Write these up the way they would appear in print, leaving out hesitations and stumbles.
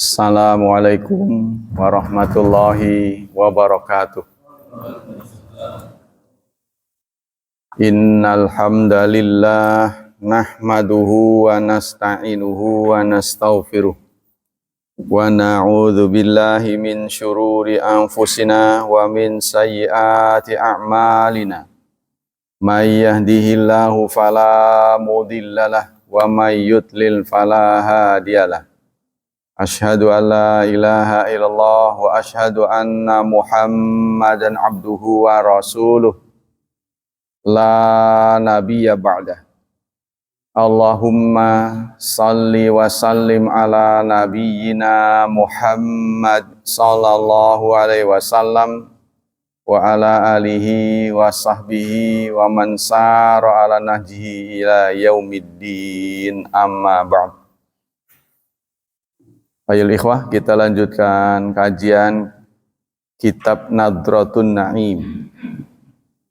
Assalamualaikum warahmatullahi wabarakatuh. Innal hamdalillah nahmaduhu wa nasta'inuhu wa nastaghfiruh wa na'udzu billahi min syururi anfusina wa min sayyiati a'malina. May yahdihillahu fala mudhillalah wa may yudlil fala hadiyalah. Asyhadu an la ilaha illallah wa asyhadu anna Muhammadan abduhu wa rasuluh la nabiyya ba'dah. Allahumma salli wa sallim ala nabiyyina Muhammad sallallahu alaihi wasallam wa ala alihi wa sahbihi wa man sara ala nahjihi ila yaumiddin, amma ba'd. Ayo ikhwah, kita lanjutkan kajian kitab Nadratun Naim.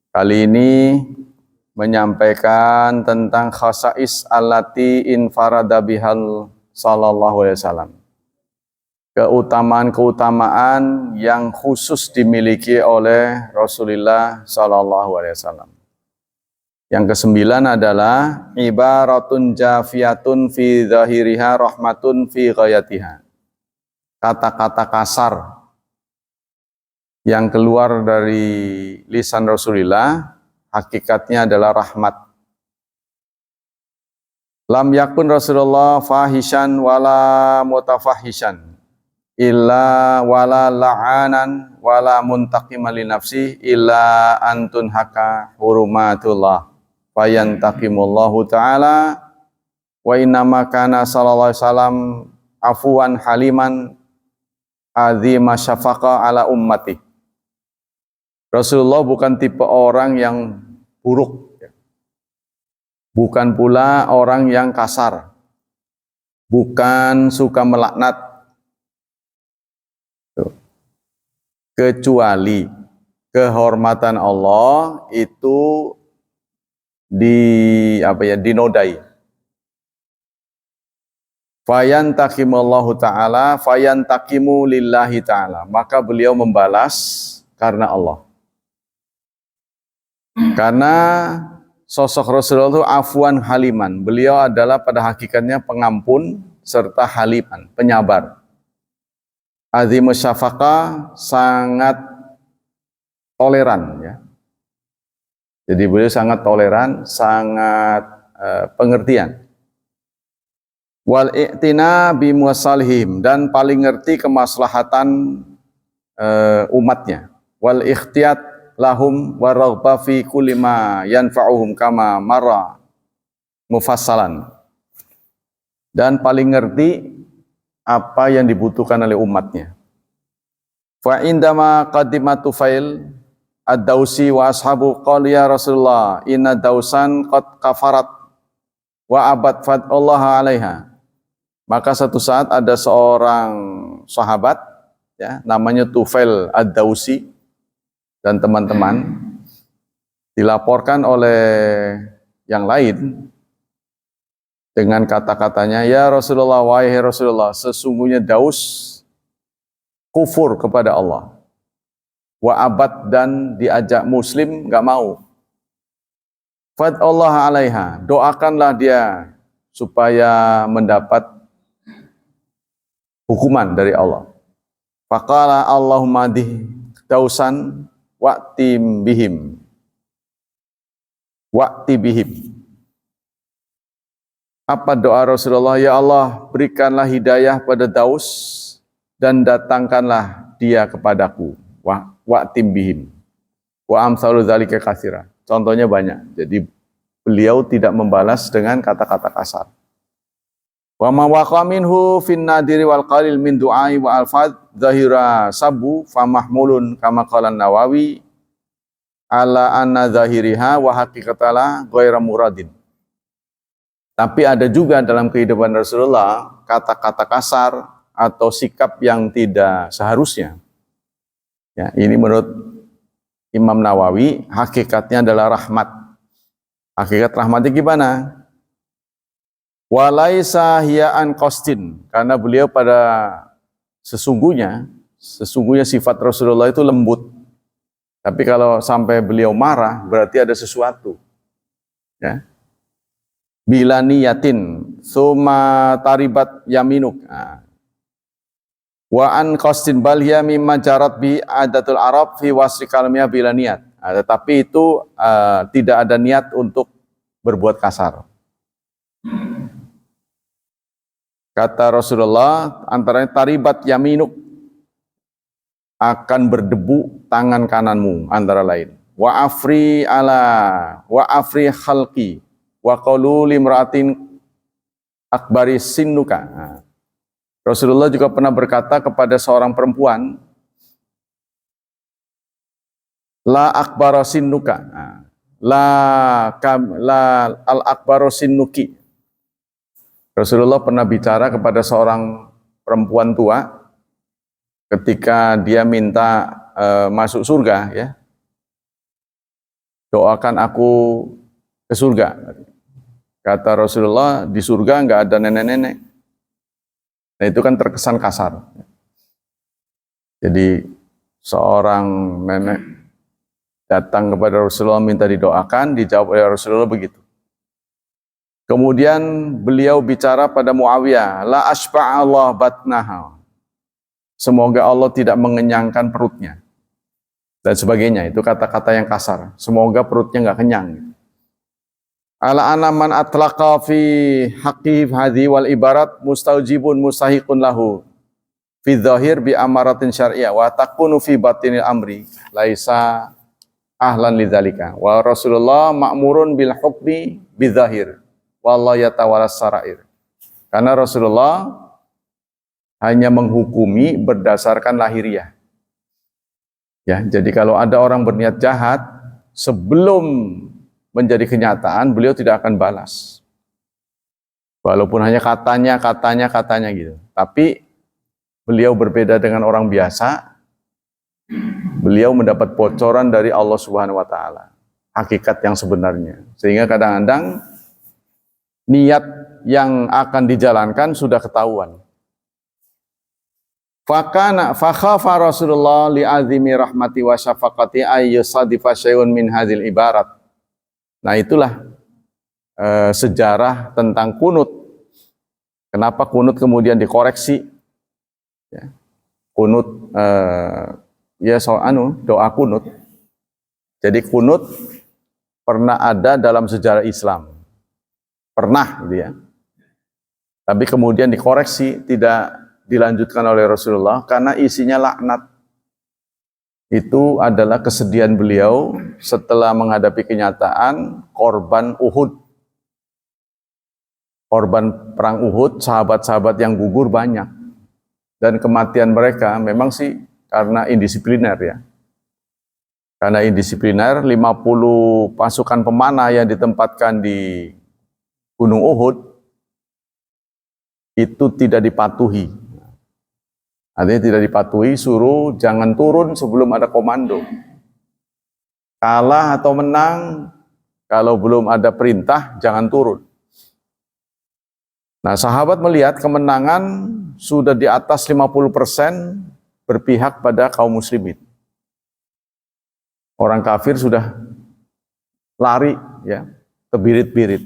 Kali ini menyampaikan tentang khasais allati infarada bihal sallallahu alaihi wasallam. Keutamaan-keutamaan yang khusus dimiliki oleh Rasulullah sallallahu alaihi wasallam. Yang kesembilan adalah ibaratun jafiyatun fi zahiriha rahmatun fi ghayatiha. Kata-kata kasar yang keluar dari lisan Rasulullah hakikatnya adalah rahmat. Lam yakun Rasulullah fahishan wala mutafahishan illa wala la'anan wala muntaqiman li nafsi illa antun haka hurumatullah fayantaqimullahu ta'ala wa innama kana sallallahu alaihi wasallam afuwan haliman azima syafaqa ala ummati. Rasulullah bukan tipe orang yang buruk, bukan pula orang yang kasar, bukan suka melaknat, kecuali kehormatan Allah itu dinodai. Fayantaqimallahu ta'ala fayantaqimu lillahi ta'ala, maka beliau membalas karena Allah. Karena sosok Rasulullah itu afwan haliman, beliau adalah pada hakikatnya pengampun serta haliman, penyabar. Azimus syafaqah, sangat toleran, ya. Jadi beliau sangat toleran, sangat pengertian. Wal i'tina bimusalihim, dan paling ngerti kemaslahatan umatnya. Wal ikhtiyat lahum waraghba fi kulli ma yanfa'uhum kama marra mufassalan, dan paling ngerti apa yang dibutuhkan oleh umatnya. Fa indama qadimatu fail ad-Dausi wa ashabu qala ya Rasulullah inna dausan qad kafarat wa abad fad Allah alaiha. Maka satu saat ada seorang sahabat, ya, namanya Tufail ad-Dausi dan teman-teman, dilaporkan oleh yang lain dengan kata-katanya, ya Rasulullah, wahai Rasulullah, sesungguhnya Daus kufur kepada Allah, wa abad, dan diajak Muslim gak mau. Fad Allah alaiha, doakanlah dia supaya mendapat hukuman dari Allah. Faqala Allahumma dih dausan wa'ti bihim. Apa doa Rasulullah? Ya Allah, berikanlah hidayah pada Daus dan datangkanlah dia kepadaku. Wa'ti bihim. Wa amsalu dzalika katsira. Contohnya banyak. Jadi beliau tidak membalas dengan kata-kata kasar. Wa ma waqa minhu fin nadiri wal qalil min du'ai wa alfad zahira sabu fa mahmulun kama qala Nawawi ala anna zahiriha wa haqiqatala ghaira muradin. Tapi ada juga dalam kehidupan Rasulullah kata-kata kasar atau sikap yang tidak seharusnya. Ya, ini menurut Imam Nawawi hakikatnya adalah rahmat. Hakikat rahmatnya gimana? Walaisa hiya an qastin, karena beliau pada sesungguhnya sifat Rasulullah itu lembut. Tapi kalau sampai beliau marah, berarti ada sesuatu. Ya. Bila niyatin, summa taribat yaminuk. Wa an qasdin bal hiya mimma jarat bi adatul Arab fi wasri kalamiyah bila niat. Tetapi itu tidak ada niat untuk berbuat kasar. Kata Rasulullah, antaranya taribat yaminuk, akan berdebu tangan kananmu, antara lain. Wa afri khalqi wa qalu limratin akbari sinnuka. Rasulullah juga pernah berkata kepada seorang perempuan, la akbara sinnuka, la al akbaro sinnuki. Rasulullah pernah bicara kepada seorang perempuan tua ketika dia minta masuk surga, ya. Doakan aku ke surga. Kata Rasulullah, di surga nggak ada nenek-nenek. Nah, itu kan terkesan kasar. Jadi seorang nenek datang kepada Rasulullah minta didoakan, dijawab oleh Rasulullah begitu. Kemudian beliau bicara pada Muawiyah, la ashba'allah batnaha. Semoga Allah tidak mengenyangkan perutnya. Dan sebagainya, itu kata-kata yang kasar. Semoga perutnya nggak kenyang. Ala ana man atlaqa fi haqqi hadhi wal ibarat mustaujibun mustahiqun lahu fi dhahir bi amaratin syar'iyyah wa takunu fi batinil amri laisa ahlan lidzalika wa Rasulullah ma'murun bil hukmi bi dhahir wallahu yatawalas sarair. Karena Rasulullah hanya menghukumi berdasarkan lahiriah. Ya, jadi kalau ada orang berniat jahat, sebelum menjadi kenyataan, beliau tidak akan balas. Walaupun hanya katanya gitu. Tapi beliau berbeda dengan orang biasa. Beliau mendapat bocoran dari Allah Subhanahu wa taala, hakikat yang sebenarnya. Sehingga kadang-kadang niat yang akan dijalankan sudah ketahuan. Fakhafa Rasulullah li'azimi rahmati wa syafaqati ayyusadifa syai'un min hadhil ibarat. Nah, itulah sejarah tentang kunut. Kenapa kunut kemudian dikoreksi? Ya. Kunut doa kunut. Jadi kunut pernah ada dalam sejarah Islam. Pernah gitu ya. Tapi kemudian dikoreksi, tidak dilanjutkan oleh Rasulullah karena isinya laknat. Itu adalah kesedihan beliau setelah menghadapi kenyataan korban Uhud. Korban perang Uhud, sahabat-sahabat yang gugur banyak. Dan kematian mereka memang sih karena indisipliner ya. Karena indisipliner, 50 pasukan pemanah yang ditempatkan di Gunung Uhud itu tidak dipatuhi. Artinya tidak dipatuhi, suruh jangan turun sebelum ada komando. Kalah atau menang, kalau belum ada perintah, jangan turun. Nah, sahabat melihat kemenangan sudah di atas 50% berpihak pada kaum muslimin. Orang kafir sudah lari, ya, terbirit-birit.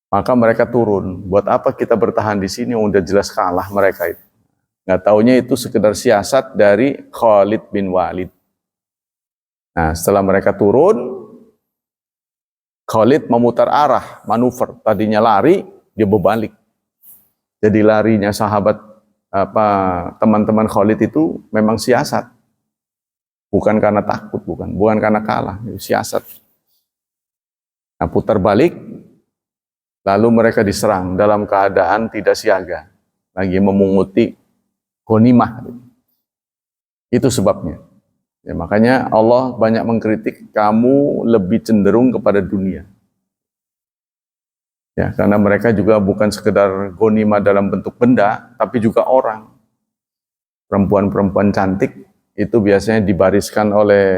Maka mereka turun. Buat apa kita bertahan di sini? Udah jelas kalah mereka itu. Nggak taunya itu sekedar siasat dari Khalid bin Walid. Nah, setelah mereka turun, Khalid memutar arah, manuver. Tadinya lari, dia berbalik. Jadi larinya sahabat teman-teman Khalid itu memang siasat. Bukan karena takut, bukan karena kalah, itu siasat. Nah, putar balik, lalu mereka diserang dalam keadaan tidak siaga, lagi memunguti ghanimah. Itu sebabnya. Ya, makanya Allah banyak mengkritik, kamu lebih cenderung kepada dunia. Ya, karena mereka juga bukan sekedar ghanimah dalam bentuk benda, tapi juga orang. Perempuan-perempuan cantik itu biasanya dibariskan oleh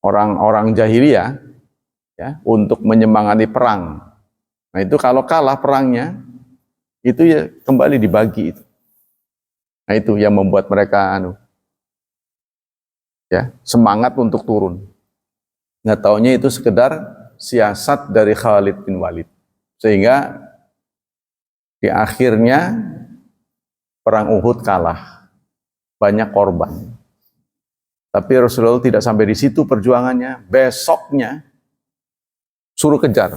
orang-orang jahiliyah ya, untuk menyemangati perang. Nah, itu kalau kalah perangnya, Itu ya kembali dibagi itu. Nah itu yang membuat mereka semangat untuk turun. Nggak taunya itu sekedar siasat dari Khalid bin Walid. Sehingga di akhirnya perang Uhud kalah. Banyak korban. Tapi Rasulullah tidak sampai di situ perjuangannya. Besoknya suruh kejar.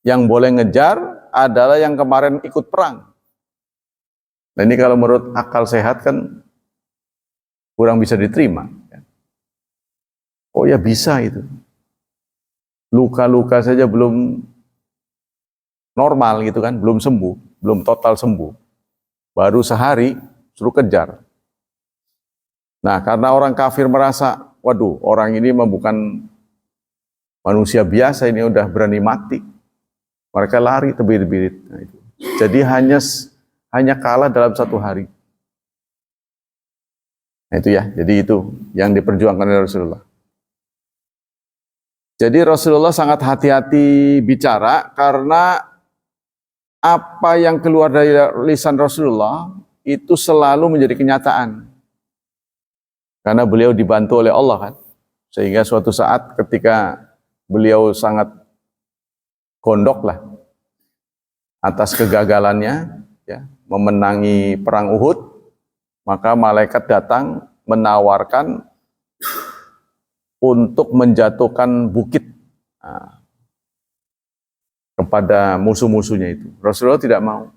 Yang boleh ngejar adalah yang kemarin ikut perang. Nah ini kalau menurut akal sehat kan kurang bisa diterima. Oh ya bisa itu. Luka-luka saja belum normal gitu kan, belum sembuh, belum total sembuh. Baru sehari suruh kejar. Nah karena orang kafir merasa, waduh orang ini bukan manusia biasa, ini udah berani mati. Mereka lari terbit-bit. Nah, itu. Jadi hanya kalah dalam satu hari. Nah itu ya, jadi itu yang diperjuangkan oleh Rasulullah. Jadi Rasulullah sangat hati-hati bicara karena apa yang keluar dari lisan Rasulullah itu selalu menjadi kenyataan. Karena beliau dibantu oleh Allah kan. Sehingga suatu saat ketika beliau sangat gondok lah atas kegagalannya ya, memenangi perang Uhud, maka malaikat datang menawarkan untuk menjatuhkan bukit kepada musuh-musuhnya itu. Rasulullah tidak mau.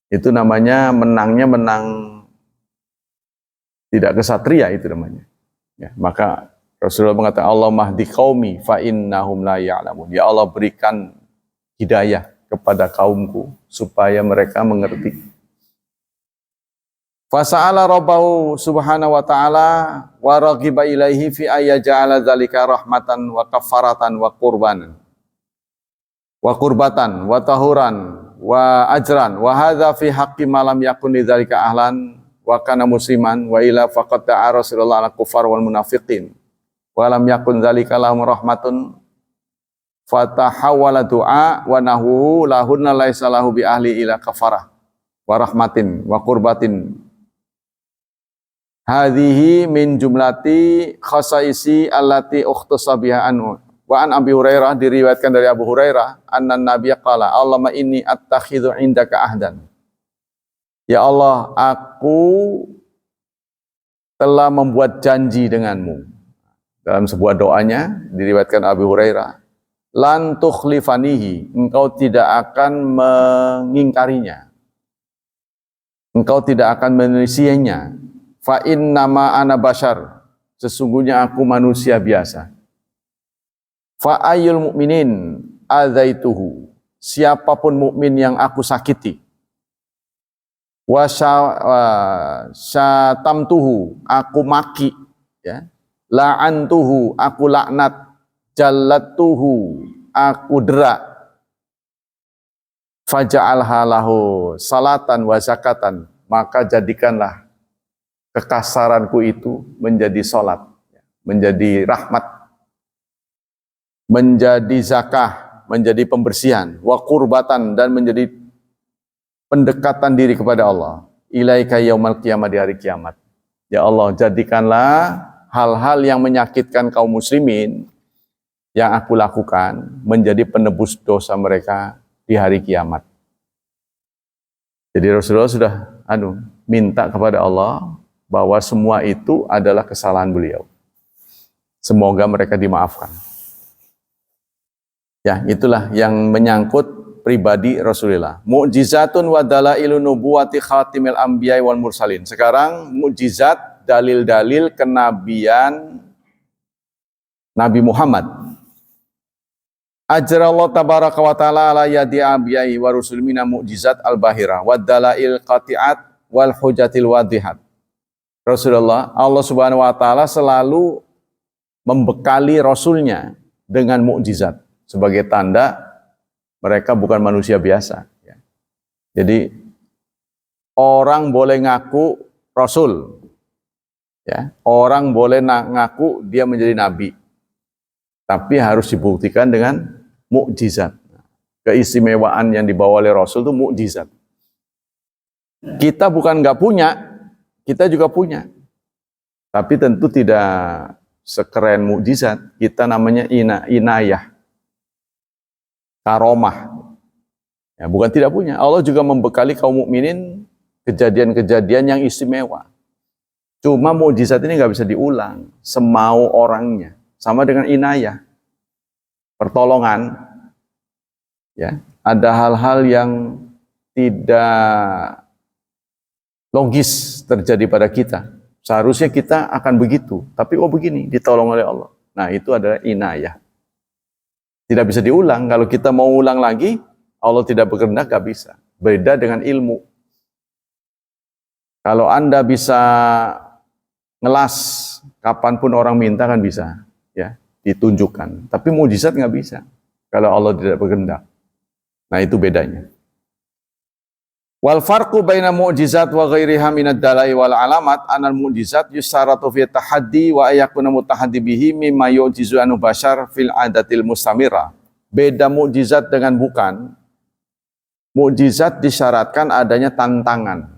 Itu namanya menangnya menang tidak kesatria itu namanya. Ya, maka Rasulullah mengatakan Allah mahdi qaumi fa innahum la ya'lamun. Ya Allah berikan hidayah kepada kaumku supaya mereka mengerti. Fasa'ala rabbahu subhanahu wa ta'ala wa raghiba ilaihi fi ayyaja'ala dzalika rahmatan wa kafaratan wa qurbanan wa qurbatan wa tahuran wa ajran wa hadza fi haqqi ma lam yakun lidzalika ahlan wa kana musliman wa ila faqad ta'a Rasulullah ala kufar wal munafiqin wa lam yakun dzalika lahum rahmatun fatahawala du'a wa nahu lahunna laisa lahu bi ahli ila kafarah wa rahmatin wa qurbatin. Hadhihi min jumlati khasaisi allati ukhtusa biha anhu. Wa an Abi Hurairah diriwayatkan dari Abu Hurairah anna Nabiy qala Allahumma inni attakhidhu indaka ahdan. Ya Allah, aku telah membuat janji denganmu. Dalam sebuah doanya diriwayatkan Abu Hurairah, lan tukhlifanihi, engkau tidak akan mengingkarinya. Engkau tidak akan menyelisihinya. Fa innama ana bashar, sesungguhnya aku manusia biasa. Fa ayyul mu'minin adzaituhu, siapapun mukmin yang aku sakiti. Wa syatamtuhu, aku maki, ya. La'antuhu, aku laknat. Jallatuhu, aku derak. Faja'alha lahu salatan wa zakatan, maka jadikanlah kekasaranku itu menjadi salat, menjadi rahmat, menjadi zakah, menjadi pembersihan, wa qurbatan, dan menjadi pendekatan diri kepada Allah. Ilaika yaumal qiyamah, di hari kiamat. Ya Allah, jadikanlah hal-hal yang menyakitkan kaum muslimin yang aku lakukan menjadi penebus dosa mereka di hari kiamat. Jadi Rasulullah sudah minta kepada Allah bahwa semua itu adalah kesalahan beliau. Semoga mereka dimaafkan. Ya, itulah yang menyangkut pribadi Rasulullah. Mu'jizatun wa dalailun nubuwati khatimil anbiya'i wal mursalin. Sekarang mukjizat, dalil-dalil kenabian Nabi Muhammad. Ajrallahu tabaraka wa ta'ala ala yadi anbiya'i wa rusul mina mu'jizat al-bahira wa dalail qati'at wal hujatil wadihat. Rasulullah, Allah Subhanahu wa taala selalu membekali rasulnya dengan mukjizat sebagai tanda mereka bukan manusia biasa. Jadi orang boleh ngaku rasul, ya, orang boleh ngaku dia menjadi nabi, tapi harus dibuktikan dengan mukjizat. keistimewaan yang dibawa oleh Rasul itu mukjizat. Kita bukan nggak punya, kita juga punya. Tapi tentu tidak sekeren mukjizat. Kita namanya inayah, karomah. Ya, bukan tidak punya. Allah juga membekali kaum mukminin kejadian-kejadian yang istimewa. Cuma mukjizat ini nggak bisa diulang semau orangnya. Sama dengan inayah, pertolongan. Ya, ada hal-hal yang tidak logis terjadi pada kita. Seharusnya kita akan begitu, tapi begini, ditolong oleh Allah. Nah, itu adalah inayah. Tidak bisa diulang. Kalau kita mau ulang lagi, Allah tidak berkehendak, gak bisa. Beda dengan ilmu. Kalau Anda bisa ngelas kapanpun orang minta kan bisa, ya, ditunjukkan. Tapi mukjizat nggak bisa kalau Allah tidak berkehendak. Nah, itu bedanya. Wal farqu baina mu'jizat wa ghairiha minad dalai wal alamat anal mu'jizat yusaratu fi tahaddi wa ayakuna mutahaddi bihi mimma yu'jizu anu bashar fil adatil mustamira. Beda mukjizat dengan bukan. Mukjizat disyaratkan adanya tantangan.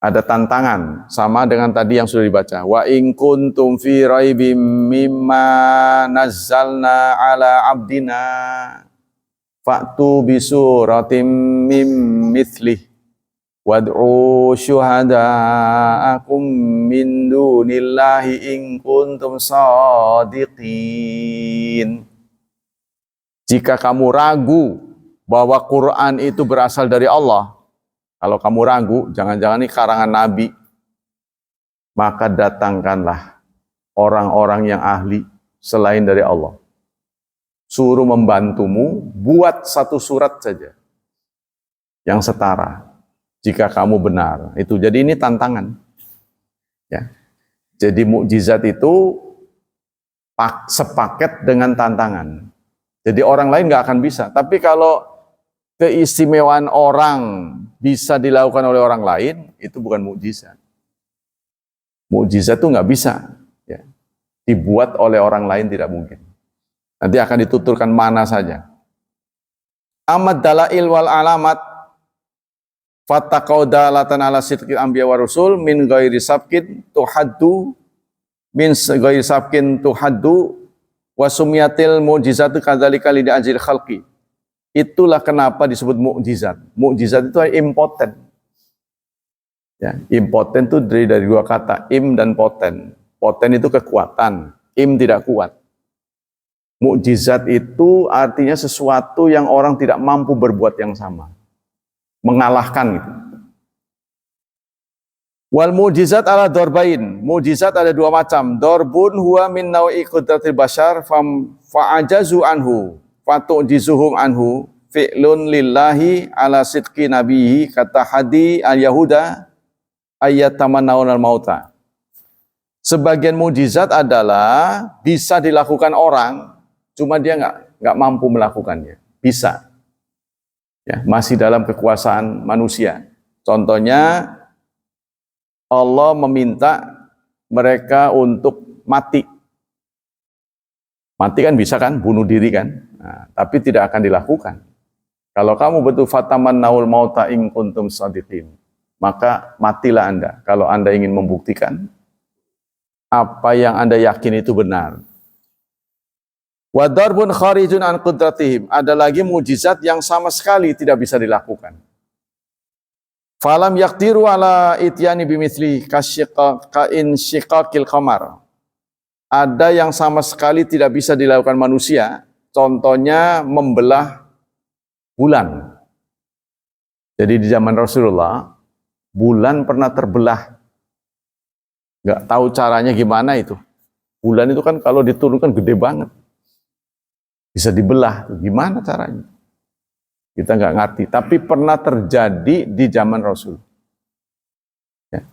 Ada tantangan, sama dengan tadi yang sudah dibaca. Wa in kuntum fi raibim mimma nazzalna ala abdina fa'tu bisuratim mim mithlih wad'u syuhada'akum min dunillahi in kuntum shadiqin. Jika kamu ragu bahwa Quran itu berasal dari Allah, kalau kamu ragu, jangan-jangan ini karangan Nabi, maka datangkanlah orang-orang yang ahli selain dari Allah. Suruh membantumu, buat satu surat saja yang setara. Jika kamu benar, itu. Jadi ini tantangan. Ya. Jadi mukjizat itu sepaket dengan tantangan. Jadi orang lain nggak akan bisa. Tapi kalau keistimewaan orang bisa dilakukan oleh orang lain, itu bukan mukjizat. Mukjizat itu nggak bisa, ya, dibuat oleh orang lain, tidak mungkin. Nanti akan dituturkan mana saja. Amad dalail wal alamat fattaqau dalatan ala sidqil anbiya wa rusul min ghairi sabkin tuhaddu wa sumyatil mukjizatu kadzalika li ajil khalqi. Itulah kenapa disebut mukjizat. Mukjizat itu impoten. Ya, impoten itu dari dua kata, im dan poten. Poten itu kekuatan, im tidak kuat. Mukjizat itu artinya sesuatu yang orang tidak mampu berbuat yang sama. Mengalahkan itu. Wal mukjizat ala dorbain. Mukjizat ada dua macam. Dorbun huwa min nawi qudratil bashar fa'ajazu anhu. Fatu'jizuhum anhu fi'lun lillahi ala sidqi nabihi kata hadi al-yahuda ayatamannaun al-mauta. Sebagian mukjizat adalah bisa dilakukan orang, cuma dia nggak mampu melakukannya. Bisa. Ya, masih dalam kekuasaan manusia. Contohnya Allah meminta mereka untuk mati. Mati kan bisa kan, bunuh diri kan. Nah, tapi tidak akan dilakukan. Kalau kamu betul fatamannaul mauta in kuntum shadiqin, maka matilah Anda kalau Anda ingin membuktikan apa yang Anda yakin itu benar. Wa darbun kharijun an qudratihim. Ada lagi mukjizat yang sama sekali tidak bisa dilakukan. Falam yaqdiru ala ityani bimithli ka in shiqaqil qamar. Ada yang sama sekali tidak bisa dilakukan manusia. Contohnya membelah bulan. Jadi di zaman Rasulullah, bulan pernah terbelah. Nggak tahu caranya gimana itu. Bulan itu kan kalau diturunkan gede banget. Bisa dibelah. Gimana caranya? Kita nggak ngerti. Tapi pernah terjadi di zaman Rasul. Ya.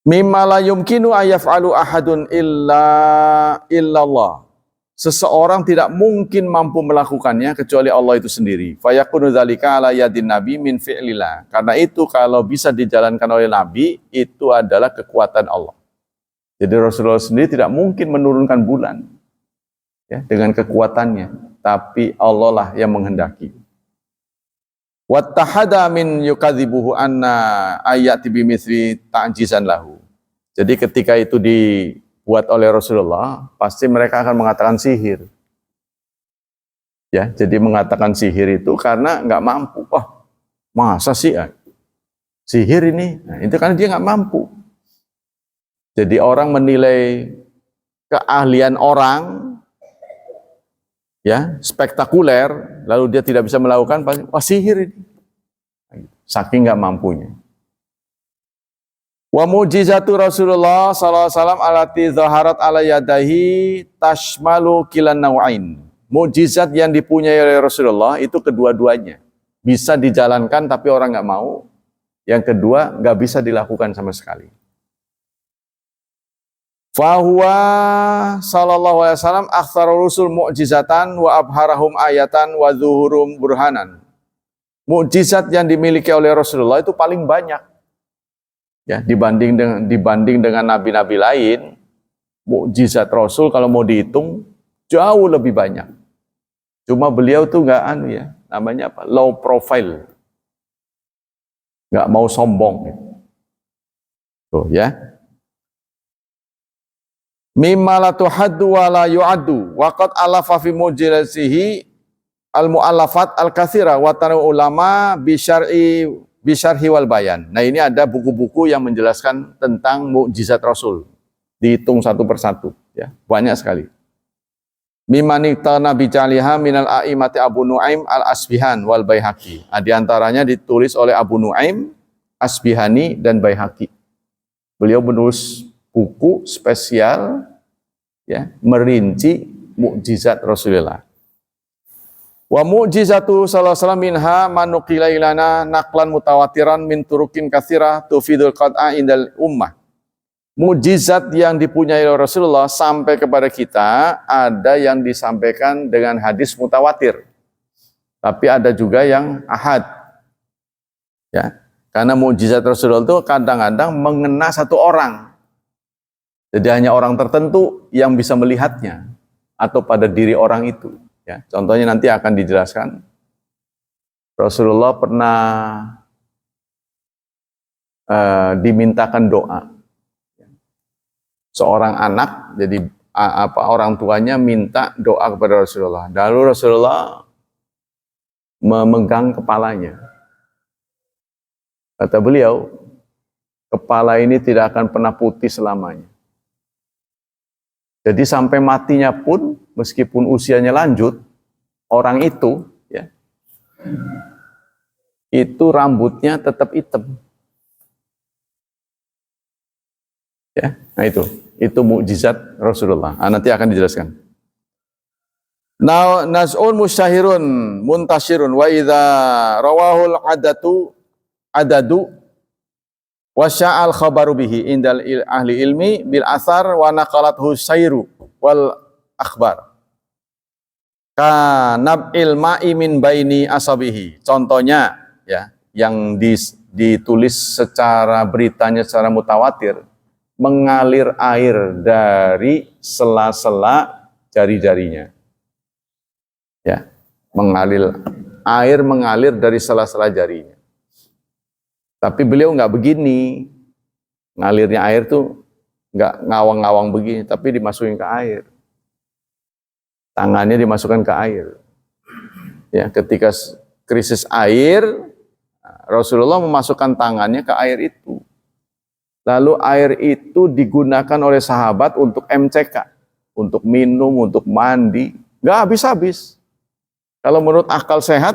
Mimma la yumkinu ayaf'alu ahadun illallah. Seseorang tidak mungkin mampu melakukannya kecuali Allah itu sendiri. Fayakunu dzalika ala yadin nabi min fi'lillah. Karena itu kalau bisa dijalankan oleh nabi, itu adalah kekuatan Allah. Jadi Rasulullah sendiri tidak mungkin menurunkan bulan ya, dengan kekuatannya. tapi Allah lah yang menghendaki. Wattahada min yukadzibuhu anna ayati bimithli ta'jizan lahu. Jadi ketika itu dibuat oleh Rasulullah, pasti mereka akan mengatakan sihir. Ya, jadi mengatakan sihir itu karena nggak mampu. Wah, masa sih sihir ini? Nah, itu karena dia nggak mampu. Jadi orang menilai keahlian orang, ya spektakuler, lalu dia tidak bisa melakukan, wah sihir ini. Saking nggak mampunya. Wa mujizatu Rasulullah sallallahu alaihi wasallam alati zaharat ala yadahi tashmalu kilan nawain. Mujizat yang dipunyai oleh Rasulullah itu kedua-duanya. Bisa dijalankan tapi orang nggak mau. Yang kedua nggak bisa dilakukan sama sekali. Fahuwa sallallahu alaihi wasallam aktsarur rusul mu'jizatan wa abharahum ayatan wa zuhurum burhanan. Mukjizat yang dimiliki oleh Rasulullah itu paling banyak. Ya, dibanding dengan nabi-nabi lain, mukjizat Rasul kalau mau dihitung jauh lebih banyak. Cuma beliau tuh nggak namanya apa? Low profile. Nggak mau sombong. Tuh ya. Mimma la tuhaddu wa la yu'addu wa qad alafa fi mujizatihi al-mu'allafat al-katsira wa tanu ulama bi syarhi wal bayan. Nah, ini ada buku-buku yang menjelaskan tentang mukjizat Rasul. Dihitung satu persatu ya, banyak sekali. Mimani tana bicaliha minal a'imati Abu Nuaim al-Asbihan wal Baihaqi. Di antaranya ditulis oleh Abu Nuaim, Asbihani dan Baihaqi. Beliau menulis buku spesial ya, merinci mukjizat Rasulullah. Wa mu'jizatu sallallahu alaihi wasallam minha manukila ilana naqlan mutawatiran min turukin katsira tufidul qat'a indal ummah. Mukjizat yang dipunyai oleh Rasulullah sampai kepada kita ada yang disampaikan dengan hadis mutawatir. Tapi ada juga yang ahad. Ya, karena mukjizat Rasulullah itu kadang-kadang mengena satu orang. Jadi hanya orang tertentu yang bisa melihatnya atau pada diri orang itu. Ya, contohnya nanti akan dijelaskan. Rasulullah pernah dimintakan doa. Seorang anak, jadi orang tuanya minta doa kepada Rasulullah. Lalu Rasulullah memegang kepalanya. Kata beliau, kepala ini tidak akan pernah putih selamanya. Jadi sampai matinya pun, meskipun usianya lanjut, orang itu, ya, itu rambutnya tetap hitam. Ya, nah itu mukjizat Rasulullah. Nanti akan dijelaskan. Now nas'un musyahirun muntashirun wa idza rawahul adadu wa sya'al khabaru bihi indal ahli ilmi bil asar wa naqalathu sayru wal akhbar. Kanab ilma'i min baini asabihi. Contohnya ya, yang ditulis secara beritanya secara mutawatir, mengalir air dari sela-sela jari-jarinya. Ya, mengalir dari sela-sela jarinya. Tapi beliau nggak begini, ngalirnya air tuh nggak ngawang-ngawang begini, tapi dimasukin ke air. Tangannya dimasukkan ke air. Ya, ketika krisis air, Rasulullah memasukkan tangannya ke air itu. Lalu air itu digunakan oleh sahabat untuk MCK, untuk minum, untuk mandi, nggak habis-habis. Kalau menurut akal sehat,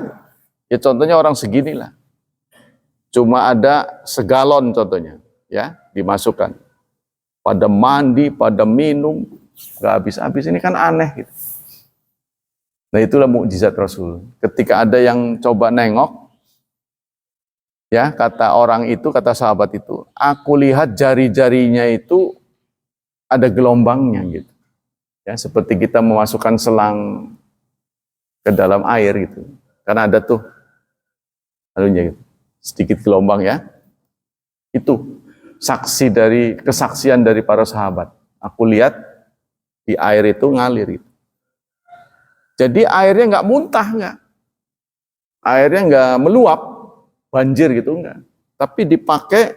ya contohnya orang seginilah. Cuma ada segalon contohnya, ya dimasukkan. Pada mandi, pada minum, nggak habis-habis. Ini kan aneh gitu. Nah itulah mukjizat Rasul. Ketika ada yang coba nengok, ya kata orang itu, kata sahabat itu, aku lihat jari-jarinya itu ada gelombangnya gitu. Ya seperti kita memasukkan selang ke dalam air gitu. Karena ada tuh anunya gitu. Sedikit gelombang ya. Itu kesaksian dari para sahabat. Aku lihat di air itu ngalir gitu. Jadi airnya nggak muntah, nggak. Airnya nggak meluap, banjir gitu, enggak. Tapi dipakai,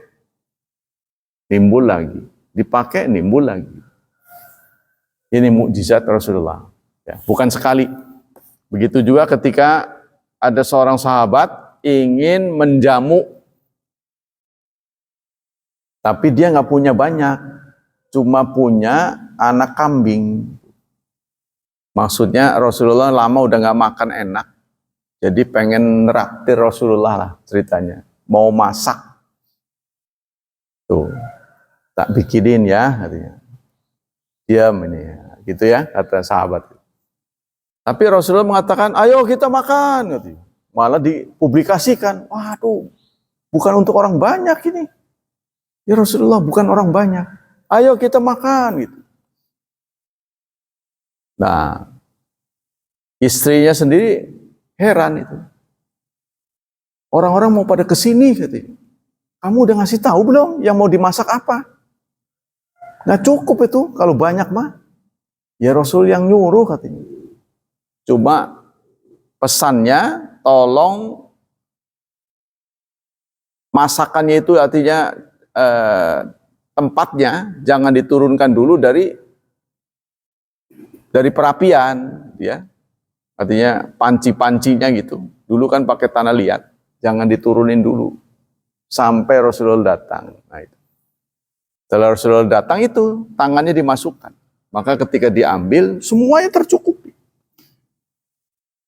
nimbul lagi. Dipakai, nimbul lagi. Ini mukjizat Rasulullah. Ya, bukan sekali. Begitu juga ketika ada seorang sahabat ingin menjamu, tapi dia nggak punya banyak, cuma punya anak kambing. Maksudnya Rasulullah lama udah nggak makan enak, jadi pengen neraktir Rasulullah lah ceritanya. Mau masak, tuh tak bikinin ya, katanya. Diam ini, gitu ya kata sahabat. Tapi Rasulullah mengatakan, ayo kita makan, katanya. Malah dipublikasikan. Waduh, bukan untuk orang banyak ini. Ya Rasulullah, bukan orang banyak. Ayo kita makan, gitu. Nah, istrinya sendiri heran itu. Orang-orang mau pada kesini, katanya. Kamu udah ngasih tahu belum yang mau dimasak apa? Nggak cukup itu kalau banyak mah. Ya Rasul yang nyuruh, katanya. Cuma pesannya tolong masakannya itu artinya tempatnya jangan diturunkan dulu dari perapian, ya. Artinya panci-pancinya gitu. Dulu kan pakai tanah liat, jangan diturunin dulu sampai Rasulullah datang. Nah itu. Setelah Rasulullah datang itu tangannya dimasukkan. Maka ketika diambil semuanya tercukupi.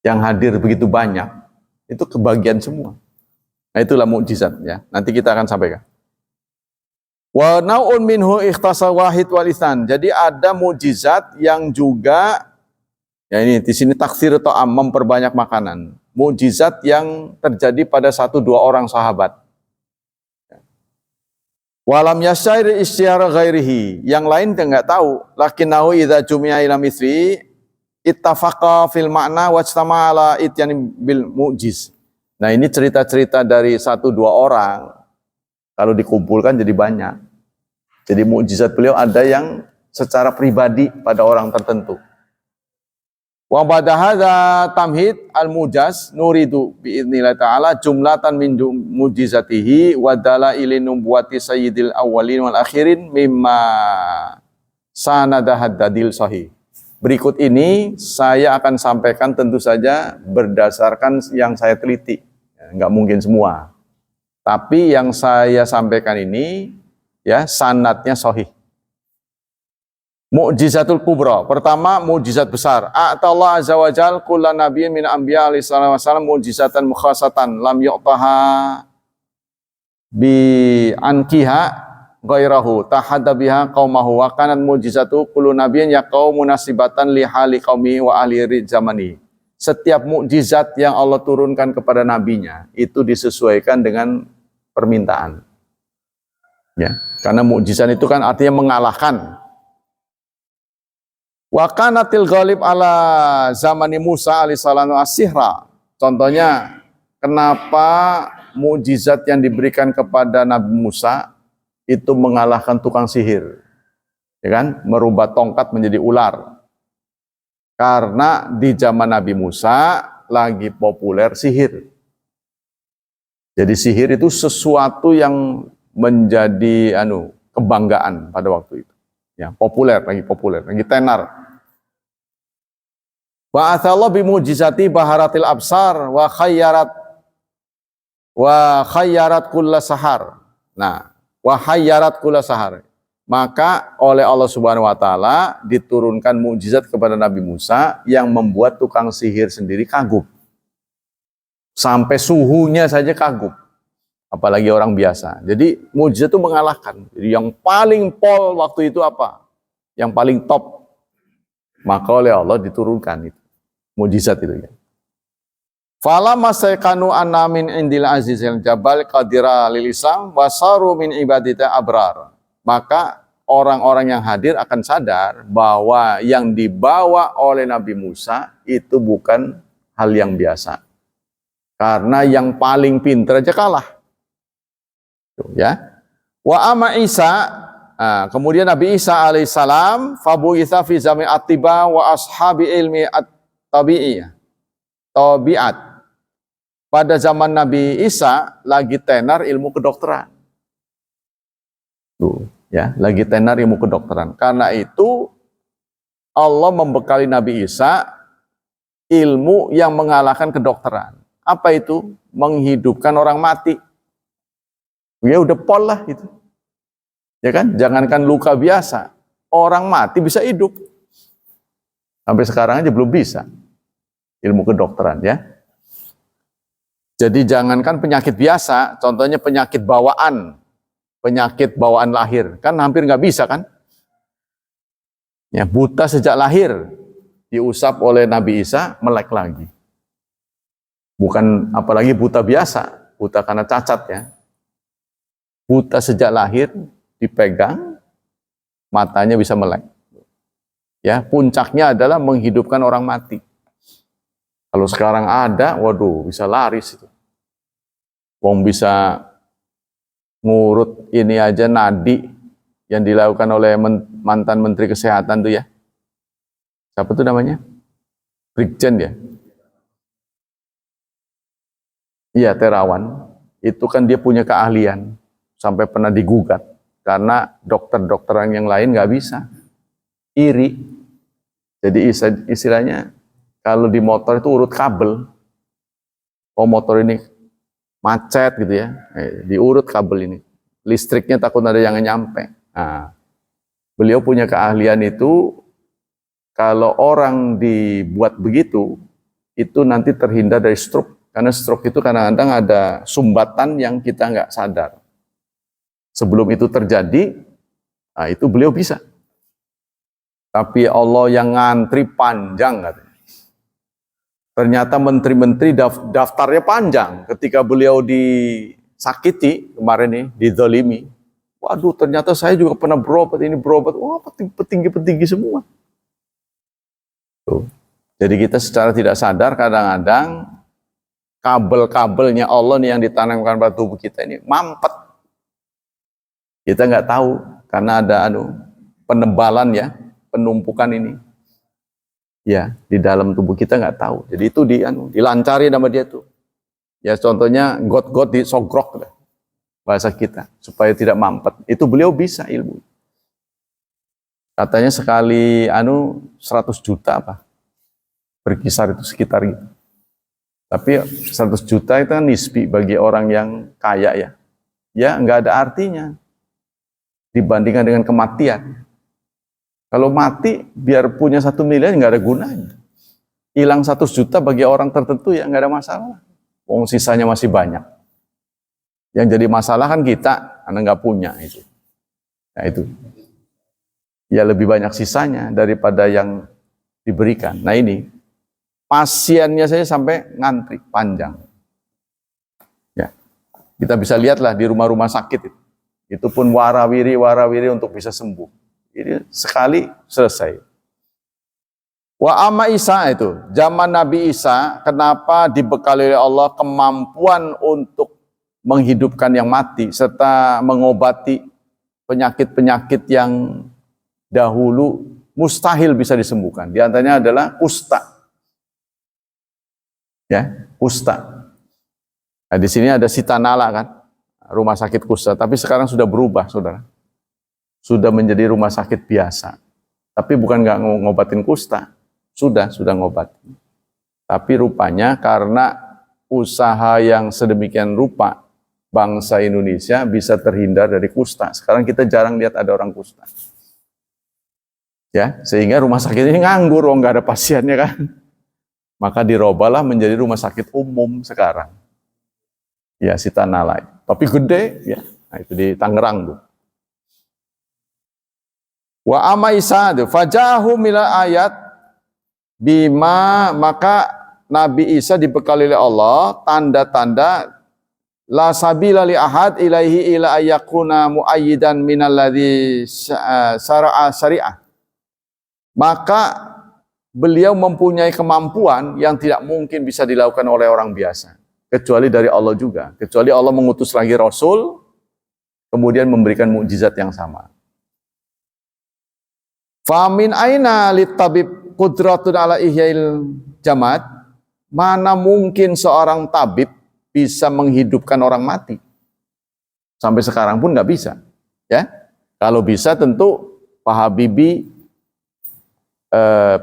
Yang hadir begitu banyak itu kebagian semua. Nah itulah mukjizat ya. Nanti kita akan sampaikan. Wa naun minhu ikhtasa wahid wal itsnan. Jadi ada mukjizat yang juga ya ini di sini taksir atau memperbanyak makanan. Mukjizat yang terjadi pada 1-2 orang sahabat. Walam yasyair isyara ghairihi. Yang lain dia enggak tahu. Lakinnahu idza jumi'a ila misri ittafaqa fil ma'na wajtama ala ityani bil mu'jiz. Nah, ini cerita-cerita dari 1-2 orang. Kalau dikumpulkan jadi banyak. Jadi mukjizat beliau ada yang secara pribadi pada orang tertentu. Wa ba'da hadza tamhid al-mujaz nuridu biidznillah ta'ala jumlatan min mujizatihi wa dalailin nubuwati sayyidil awwalin wal akhirin mimma sanadahad dalil sahih. Berikut ini saya akan sampaikan tentu saja berdasarkan yang saya teliti. Enggak mungkin semua. Tapi yang saya sampaikan ini ya sanadnya sahih. Mukjizatul kubra. Pertama, mukjizat besar. A'tallah azza wa jal kullu nabiyyin min anbiya alaihi wasallam mukjizatan mukhasatan lam yu'taha bi ankiha ghairahu tahadda biha qaumahu wa kanat mukjizatu kullu nabiyyin yaqau munasibatan li hali qaumi wa ahli zamani. Setiap mukjizat yang Allah turunkan kepada nabinya itu disesuaikan dengan permintaan. Ya, karena mukjizat itu kan artinya mengalahkan. Wa kanatil ghalib ala zamani Musa alaihissalam as-sihra. Contohnya, kenapa mukjizat yang diberikan kepada Nabi Musa itu mengalahkan tukang sihir, ya kan? Merubah tongkat menjadi ular. Karena di zaman Nabi Musa lagi populer sihir. Jadi sihir itu sesuatu yang menjadi kebanggaan pada waktu itu. Ya, populer, lagi tenar. Wa athallah bi mujizati baharatil absar wa khayyarat kulla sahar. Nah, wa khayyarat kulla sahar. Maka oleh Allah Subhanahu wa taala diturunkan mukjizat kepada Nabi Musa yang membuat tukang sihir sendiri kagum. Sampai suhunya saja kagum. Apalagi orang biasa. Jadi mukjizat itu mengalahkan. Jadi yang paling pol waktu itu apa? Yang paling top. Maka oleh Allah diturunkan itu. Mukjizat itu ya. Fala masaikanu anna min indil azizil jabal qadira lil islam wasaru min ibadita abrar. Maka orang-orang yang hadir akan sadar bahwa yang dibawa oleh Nabi Musa itu bukan hal yang biasa. Karena yang paling pintar aja kalah. Ya. Wa amma Isa, kemudian Nabi Isa alaihissalam fabuitha fi zami atiba wa ashabi ilmi tabi'iyah, tabiat. Pada zaman Nabi Isa lagi tenar ilmu kedokteran. Tuh, ya, lagi tenar ilmu kedokteran. Karena itu Allah membekali Nabi Isa ilmu yang mengalahkan kedokteran. Apa itu? Menghidupkan orang mati. Ya udah pol lah itu. Ya kan? Jangankan luka biasa, orang mati bisa hidup. Sampai sekarang aja belum bisa. Ilmu kedokteran ya. Jadi jangankan penyakit biasa, contohnya penyakit bawaan lahir, kan hampir nggak bisa kan? Ya, buta sejak lahir, diusap oleh Nabi Isa, melek lagi. Bukan apalagi buta biasa, buta karena cacat ya. Buta sejak lahir, dipegang, matanya bisa melek. Ya, puncaknya adalah menghidupkan orang mati. Kalau sekarang ada, waduh, bisa laris itu. Wong bisa ngurut ini aja nadi yang dilakukan oleh mantan Menteri Kesehatan tuh ya. Siapa tuh namanya? Brigjen ya? Iya, Terawan. Itu kan dia punya keahlian. Sampai pernah digugat. Karena dokter-dokter yang lain nggak bisa. Iri. Jadi istilahnya, kalau di motor itu urut kabel. Oh, motor ini macet gitu ya. Diurut kabel ini. Listriknya takut ada yang nyampe. Nah, beliau punya keahlian itu, kalau orang dibuat begitu, itu nanti terhindar dari stroke. Karena stroke itu kadang-kadang ada sumbatan yang kita nggak sadar. Sebelum itu terjadi, nah itu beliau bisa. Tapi Allah yang ngantri panjang katanya. Ternyata menteri-menteri daftarnya panjang. Ketika beliau disakiti kemarin nih, dizalimi. Waduh, ternyata saya juga pernah berobat, ini berobat. Wah, petinggi-petinggi semua. Tuh. Jadi kita secara tidak sadar kadang-kadang kabel-kabelnya Allah nih yang ditanamkan pada tubuh kita ini mampet. Kita nggak tahu karena ada penebalan ya, penumpukan ini. Ya, di dalam tubuh kita nggak tahu. Jadi itu dilancari nama dia tuh. Ya contohnya got-got disogrok bahasa kita supaya tidak mampet. Itu beliau bisa ilmu. Katanya sekali 100 juta apa? Berkisar itu sekitar gitu. Tapi 100 juta itu kan nisbi bagi orang yang kaya ya. Ya nggak ada artinya dibandingkan dengan kematian. Kalau mati biar punya 1 miliar nggak ada gunanya. Hilang 100 juta bagi orang tertentu ya nggak ada masalah. Wong sisanya masih banyak. Yang jadi masalah kan kita, karena nggak punya itu. Nah itu. Ya lebih banyak sisanya daripada yang diberikan. Nah ini, pasiennya saya sampai ngantri panjang. Ya, kita bisa lihatlah di rumah-rumah sakit itu pun warawiri untuk bisa sembuh. Ini sekali selesai. Wa amma Isa itu, zaman Nabi Isa, kenapa dibekali oleh Allah kemampuan untuk menghidupkan yang mati serta mengobati penyakit-penyakit yang dahulu mustahil bisa disembuhkan. Di antaranya adalah kusta. Ya, kusta. Nah, di sini ada Sitanala kan, rumah sakit kusta, tapi sekarang sudah berubah, Saudara. Sudah menjadi rumah sakit biasa. Tapi bukan nggak ngobatin kusta, sudah ngobatin. Tapi rupanya karena usaha yang sedemikian rupa, bangsa Indonesia bisa terhindar dari kusta. Sekarang kita jarang lihat ada orang kusta. Ya, sehingga rumah sakit ini nganggur, nggak ada pasiennya kan. Maka dirobahlah menjadi rumah sakit umum sekarang. Ya, Sitanala. Tapi gede, ya. Nah, itu di Tangerang tuh. Wa amma Isa fajahu mila ayat bima, maka Nabi Isa dibekali oleh Allah tanda-tanda la sabila li ahad ilaihi ila ayyakuna muayyidan minalladzi syara'a syari'ah. Maka beliau mempunyai kemampuan yang tidak mungkin bisa dilakukan oleh orang biasa, kecuali dari Allah juga. Kecuali Allah mengutus lagi Rasul, kemudian memberikan mukjizat yang sama. Famin aina litabib qudratun ala ihyail jamaat, mana mungkin seorang tabib bisa menghidupkan orang mati? Sampai sekarang pun nggak bisa. Ya, kalau bisa tentu Pak Habibie,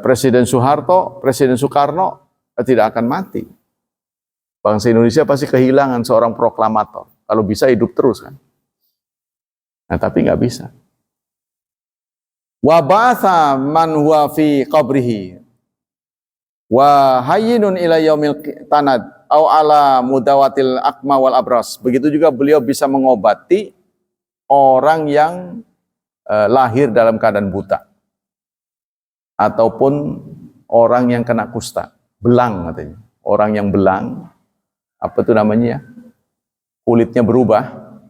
Presiden Soeharto, Presiden Soekarno tidak akan mati. Bangsa Indonesia pasti kehilangan seorang proklamator. Kalau bisa hidup terus kan. Nah, tapi nggak bisa. Wa ba'atha man huwa fi qabrihi wa hayyinun ila yaumil tanad au ala mudawatil akma wal abras. Begitu juga beliau bisa mengobati orang yang lahir dalam keadaan buta ataupun orang yang kena kusta, belang katanya. Orang yang belang, apa itu namanya ya? Kulitnya berubah,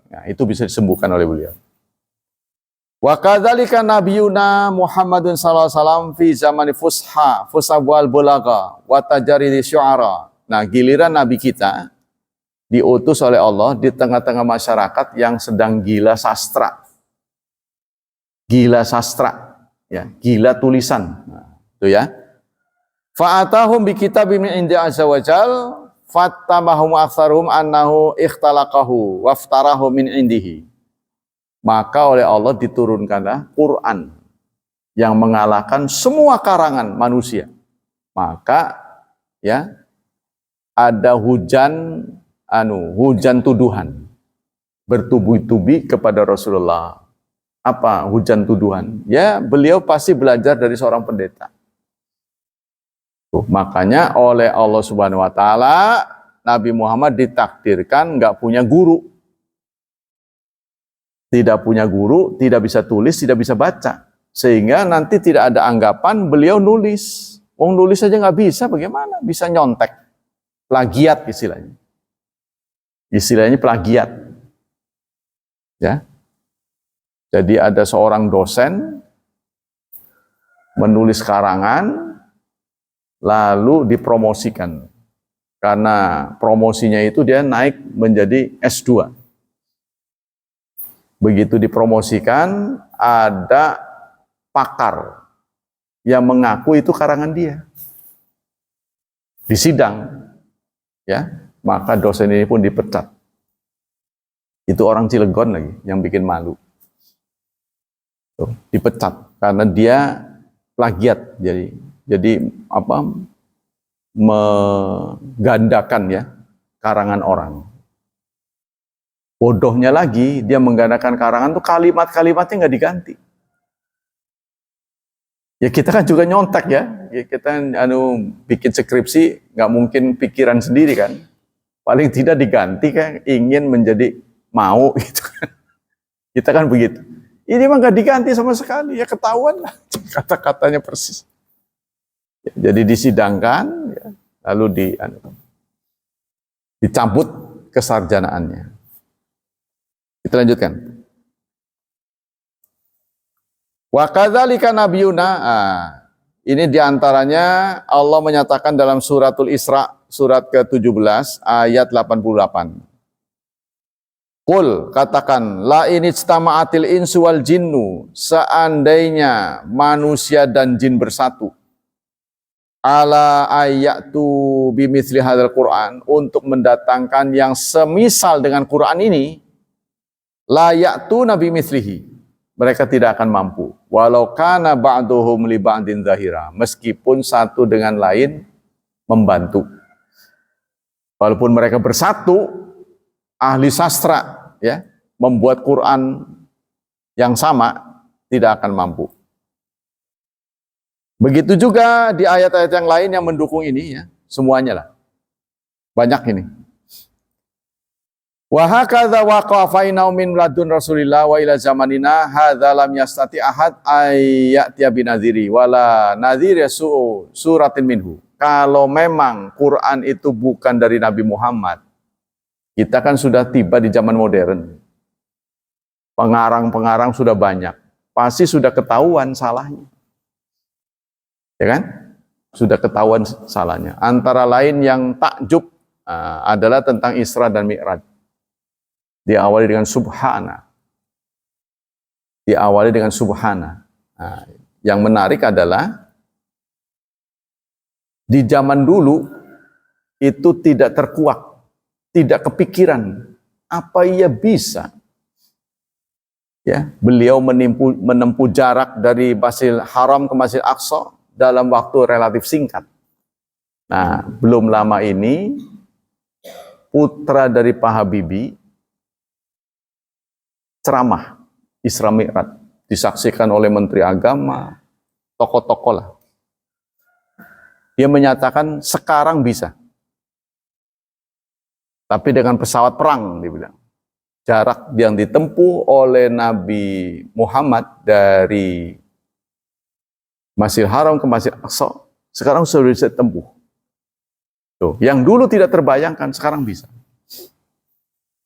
nah, itu bisa disembuhkan oleh beliau. Wa kadzalika nabiyuna Muhammadun sallallahu alaihi wasallam fi zamani fusha wal bulagha wa tajaridi syu'ara. Nah, giliran nabi kita diutus oleh Allah di tengah-tengah masyarakat yang sedang gila sastra. Gila sastra, ya, gila tulisan. Nah, itu ya. Fa'atahum bi kitabim min indi azza wajal fattamahum aktsaruhum annahu ikhtalaqahu waftarahu min indihi. Maka oleh Allah diturunkanlah Quran yang mengalahkan semua karangan manusia. Maka ya ada hujan tuduhan bertubi-tubi kepada Rasulullah. Apa hujan tuduhan? Ya, beliau pasti belajar dari seorang pendeta. Makanya oleh Allah Subhanahu wa taala Nabi Muhammad ditakdirkan nggak punya guru. Tidak punya guru, tidak bisa tulis, tidak bisa baca. Sehingga nanti tidak ada anggapan beliau nulis. Wong nulis aja nggak bisa, bagaimana? Bisa nyontek. Plagiat istilahnya. Istilahnya plagiat. Ya. Jadi ada seorang dosen menulis karangan, lalu dipromosikan. Karena promosinya itu dia naik menjadi S2. Begitu dipromosikan, ada pakar yang mengaku itu karangan dia. Di sidang, ya, maka dosen ini pun dipecat. Itu orang Cilegon lagi yang bikin malu. Tuh, dipecat karena dia plagiat. Jadi apa? Menggandakan ya karangan orang. Bodohnya lagi, dia menggandakan karangan tuh kalimat-kalimatnya nggak diganti. Ya kita kan juga nyontek ya, kita bikin skripsi nggak mungkin pikiran sendiri kan. Paling tidak diganti kan, ingin menjadi mau gitu kan. Kita kan begitu. Ini mah nggak diganti sama sekali, ya ketahuan lah kata-katanya persis. Ya, jadi disidangkan, ya, lalu dicabut kesarjanaannya. Kita lanjutkan. Wa kadzalika nabiyuna. Ini diantaranya Allah menyatakan dalam suratul Isra, surat ke-17, ayat 88. Qul, katakan, la inijtama'atil insu wal jinnu, seandainya manusia dan jin bersatu, ala ayatu bimithli hadzal Qur'an, untuk mendatangkan yang semisal dengan Quran ini, la ya'tu nabi mislihi, mereka tidak akan mampu. Walau kana ba'duhum li ba'din zahira, meskipun satu dengan lain membantu. Walaupun mereka bersatu, ahli sastra ya, membuat Quran yang sama, tidak akan mampu. Begitu juga di ayat-ayat yang lain yang mendukung ini ya, semuanya lah. Banyak ini. Wa hakadza waqafaina min ladun Rasulillah wa ila zamanina hadza lam yastati ahad ayatiya binadhiri wala nadhir suratin minhu. Kalau memang Quran itu bukan dari Nabi Muhammad, kita kan sudah tiba di zaman modern. Pengarang-pengarang sudah banyak. Pasti sudah ketahuan salahnya. Ya kan? Sudah ketahuan salahnya. Antara lain yang takjub adalah tentang Isra dan Mi'raj. Diawali dengan subhana. Diawali dengan subhana. Nah, yang menarik adalah Di zaman dulu itu tidak terkuak, tidak kepikiran apa ia bisa. Ya, beliau menempuh jarak dari Masjidil Haram ke Masjidil Aqsa dalam waktu relatif singkat. Nah, belum lama ini putra dari Pak Habibie ceramah Isra Mi'raj, disaksikan oleh Menteri Agama, tokoh-tokoh lah. Dia menyatakan sekarang bisa. Tapi dengan pesawat perang, dia bilang. Jarak yang ditempuh oleh Nabi Muhammad dari Masjidil Haram ke Masjidil Aqsa, sekarang sudah bisa tempuh. Tuh, yang dulu tidak terbayangkan, sekarang bisa.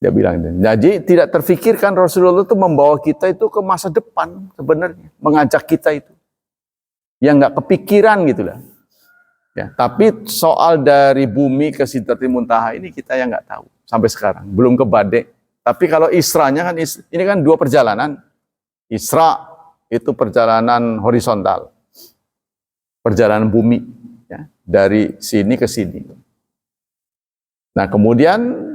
Dia bilang, jadi tidak terfikirkan Rasulullah itu membawa kita itu ke masa depan sebenarnya, mengajak kita itu. Yang nggak kepikiran gitu lah. Ya, tapi soal dari bumi ke Sidratil Muntaha ini kita yang nggak tahu sampai sekarang, belum ke Badek. Tapi kalau Isranya kan ini kan dua perjalanan. Isra itu perjalanan horizontal, perjalanan bumi, ya, dari sini ke sini. Nah kemudian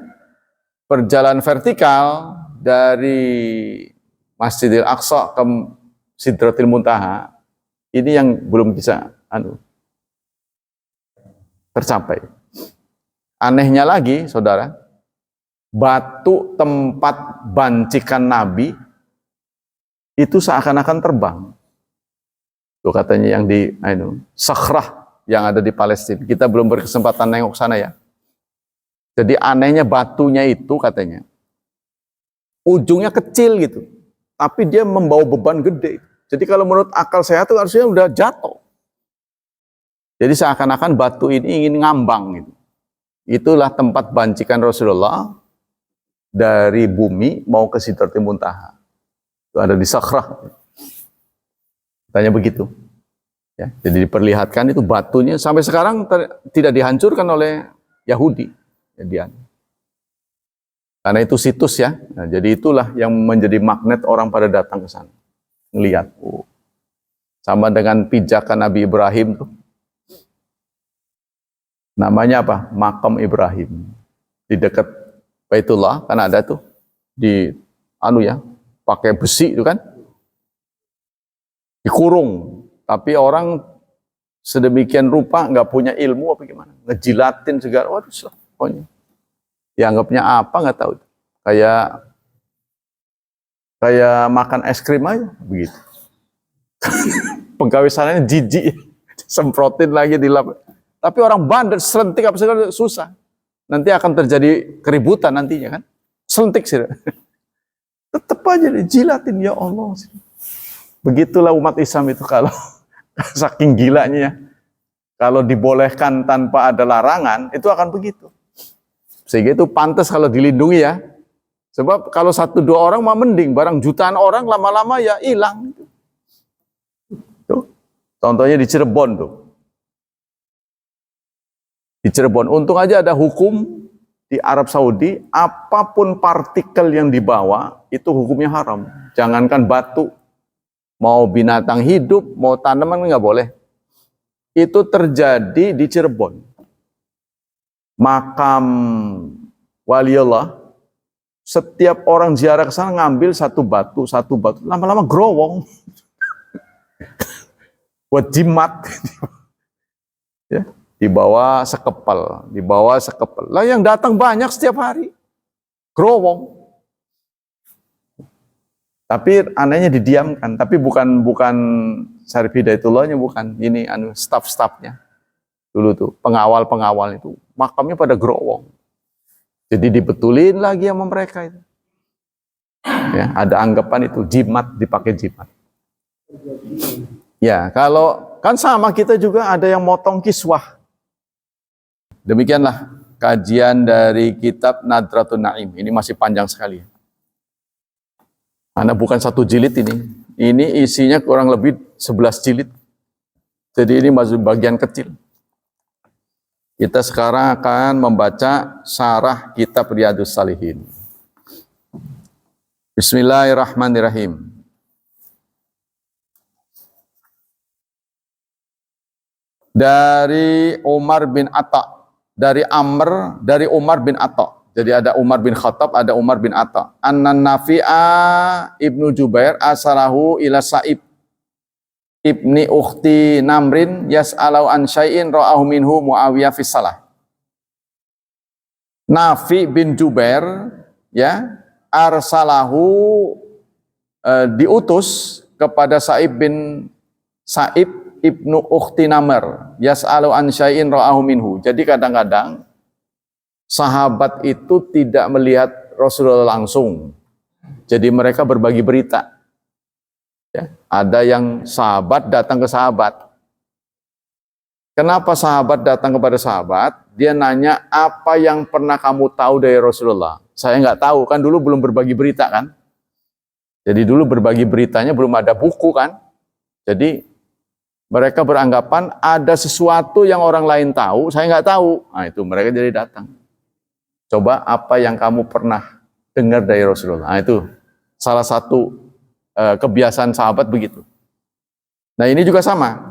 perjalanan vertikal dari Masjidil Aqsa ke Sidratil Muntaha ini yang belum bisa tercapai. Anehnya lagi, saudara, batu tempat bancikan Nabi itu seakan-akan terbang. Itu katanya yang di Sakhrah yang ada di Palestina. Kita belum berkesempatan nengok sana ya. Jadi anehnya batunya itu katanya ujungnya kecil gitu, tapi dia membawa beban gede. Jadi kalau menurut akal sehat itu harusnya udah jatuh. Jadi seakan-akan batu ini ingin ngambang gitu. Itulah tempat bancikan Rasulullah dari bumi mau ke Sidratil Muntaha. Itu ada di Sakhrah. Tanya begitu. Ya, jadi diperlihatkan itu batunya sampai sekarang tidak dihancurkan oleh Yahudi. Ya, karena itu situs ya. Nah, jadi itulah yang menjadi magnet orang pada datang ke sana. Ngelihat. Sama dengan pijakan Nabi Ibrahim tuh. Namanya apa? Makam Ibrahim. Di dekat Baitullah, kan ada tuh. Di pakai besi itu kan. Dikurung. Tapi orang sedemikian rupa nggak punya ilmu apa gimana. Ngejilatin segala. Waduh, pokoknya. Dianggapnya apa nggak tahu. Kayak makan es krim aja. Begitu. Pegawai sananya jijik. Semprotin lagi di lap. Tapi orang bandel, selentik apa segala susah. Nanti akan terjadi keributan nantinya kan. Selentik sih. Tetap aja dijilatin, ya Allah. Begitulah umat Islam itu kalau saking gilanya ya. Kalau dibolehkan tanpa ada larangan, itu akan begitu. Sehingga itu pantas kalau dilindungi ya. Sebab kalau 1-2 orang mah mending, barang jutaan orang lama-lama ya hilang. Tuh. Contohnya di Cirebon tuh. Di Cirebon, untung aja ada hukum di Arab Saudi, apapun partikel yang dibawa, itu hukumnya haram. Jangankan batu, mau binatang hidup, mau tanaman nggak boleh. Itu terjadi di Cirebon. Makam waliullah, setiap orang ziarah ke sana ngambil satu batu, lama-lama growong. Buat jimat. Ya. Dibawa sekepal. Lah yang datang banyak setiap hari. Growong. Tapi anehnya didiamkan. Tapi bukan Syarif Hidayatullahnya, bukan. Ini staff-staffnya. Dulu tuh, pengawal-pengawal itu. Makamnya pada growong. Jadi dibetulin lagi sama mereka itu. Ya, ada anggapan itu, jimat, dipakai jimat. Ya, kalau kan sama kita juga ada yang motong kiswah. Demikianlah kajian dari kitab Nadratun Naim. Ini masih panjang sekali. Karena bukan 1 jilid ini. Ini isinya kurang lebih 11 jilid. Jadi ini masih bagian kecil. Kita sekarang akan membaca syarah kitab Riyadhus Shalihin. Bismillahirrahmanirrahim. dari Umar bin Atta, dari Amr, dari Umar bin Atta. Jadi ada Umar bin Khattab, ada Umar bin Atta. Annan Nafi'a ibnu Jubair asalahu ila Sa'ib ibni ukhti Namrin yas'alau an syai'in ra'ahu minhu Muawiyah fis salah. Nafi bin Jubair ya arsalahu diutus kepada Sa'ib ibnu ukhti Namr yas'alu an syai'in ra'ahu minhu. Jadi kadang-kadang sahabat itu tidak melihat Rasulullah langsung. Jadi mereka berbagi berita. Ya, ada yang sahabat datang ke sahabat. Kenapa sahabat datang kepada sahabat? Dia nanya, apa yang pernah kamu tahu dari Rasulullah? Saya nggak tahu, kan dulu belum berbagi berita kan. Jadi dulu berbagi beritanya belum ada buku kan. Jadi mereka beranggapan ada sesuatu yang orang lain tahu, saya nggak tahu. Nah itu mereka jadi datang. Coba apa yang kamu pernah dengar dari Rasulullah. Nah itu salah satu kebiasaan sahabat begitu. Nah ini juga sama.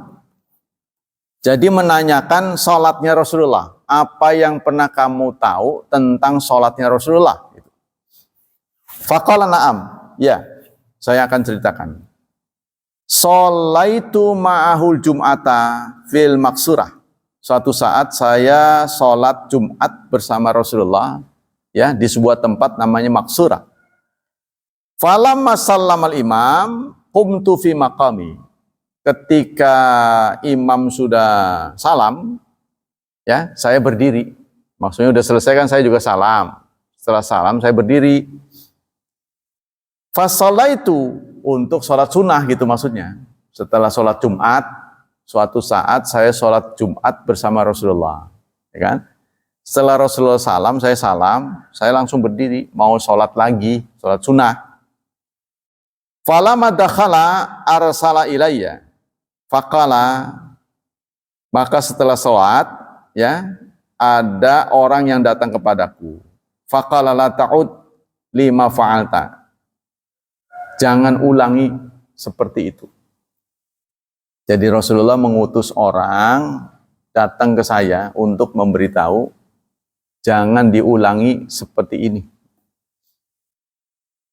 Jadi menanyakan sholatnya Rasulullah. Apa yang pernah kamu tahu tentang sholatnya Rasulullah? Faqala na'am. Ya, saya akan ceritakan. Sholaitu ma'ahul jum'ata fil maksurah. Suatu saat saya sholat Jumat bersama Rasulullah ya di sebuah tempat namanya Maksurah. Falamma sallamal imam qumtu fi maqami. Ketika imam sudah salam, ya saya berdiri. Maksudnya sudah selesai kan saya juga salam. Setelah salam saya berdiri. Fasholaitu untuk sholat sunnah gitu maksudnya. Setelah sholat Jumat, suatu saat saya sholat Jumat bersama Rasulullah, ya kan? Setelah Rasulullah salam, saya langsung berdiri mau sholat lagi, sholat sunnah. Falamma dakhala arsala ilayya. Faqala, maka setelah sholat, ya, ada orang yang datang kepadaku. Faqala la ta'ud lima fa'alta. Jangan ulangi seperti itu. Jadi Rasulullah mengutus orang datang ke saya untuk memberitahu, jangan diulangi seperti ini.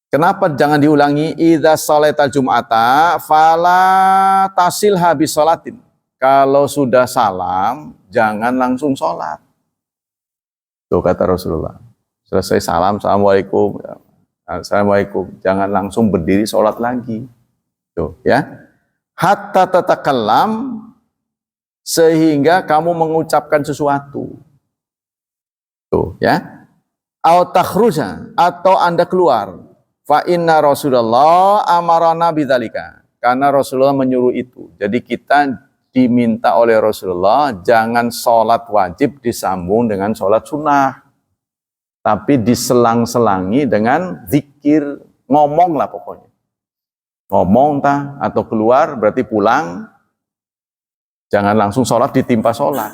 Kenapa jangan diulangi? Idza shalatal jum'ata fala tasilha bi sholatin. Kalau sudah salam, jangan langsung sholat. Tuh kata Rasulullah. Selesai salam, assalamualaikum, assalamualaikum. Jangan langsung berdiri sholat lagi. Tuh ya. Hatta tatakallam, sehingga kamu mengucapkan sesuatu. Tuh ya. Au takhruja, atau Anda keluar. Fa inna Rasulullah amarana bidzalika. Karena Rasulullah menyuruh itu. Jadi kita diminta oleh Rasulullah jangan sholat wajib disambung dengan sholat sunnah. Tapi diselang-selangi dengan zikir, ngomong lah pokoknya. Ngomong atau keluar berarti pulang. Jangan langsung sholat ditimpa sholat.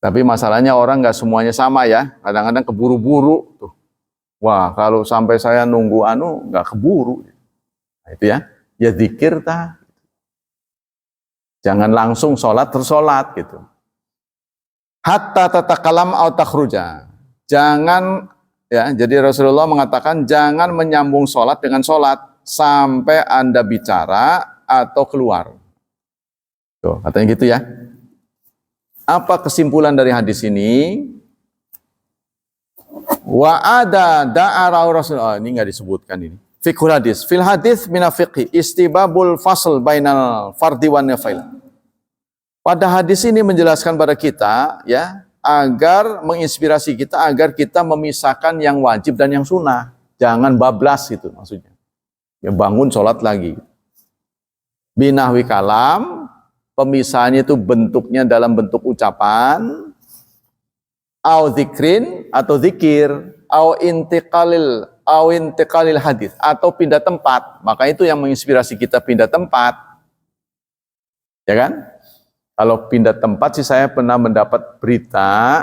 Tapi masalahnya orang nggak semuanya sama ya. Kadang-kadang keburu-buru tuh. Wah, kalau sampai saya nunggu nggak keburu. Nah, itu ya. Ya zikir Jangan langsung sholat tersolat gitu. Hatta tatakalam au takhruja. Jangan ya, jadi Rasulullah mengatakan jangan menyambung sholat dengan sholat sampai Anda bicara atau keluar. Tuh, katanya gitu ya. Apa kesimpulan dari hadis ini? Wa ada da'ara Rasulullah, ini enggak disebutkan ini. Fiqhul hadis. Fil hadis min fiqhi istibabul fasl bainal fardi wan nafail. Pada hadis ini menjelaskan pada kita ya, agar menginspirasi kita agar kita memisahkan yang wajib dan yang sunnah. Jangan bablas gitu maksudnya. Ya bangun sholat lagi. Binahwi kalam, pemisahannya itu bentuknya dalam bentuk ucapan, au zikrin atau zikir, au intiqalil hadis atau pindah tempat. Maka itu yang menginspirasi kita pindah tempat. Ya kan? Kalau pindah tempat sih saya pernah mendapat berita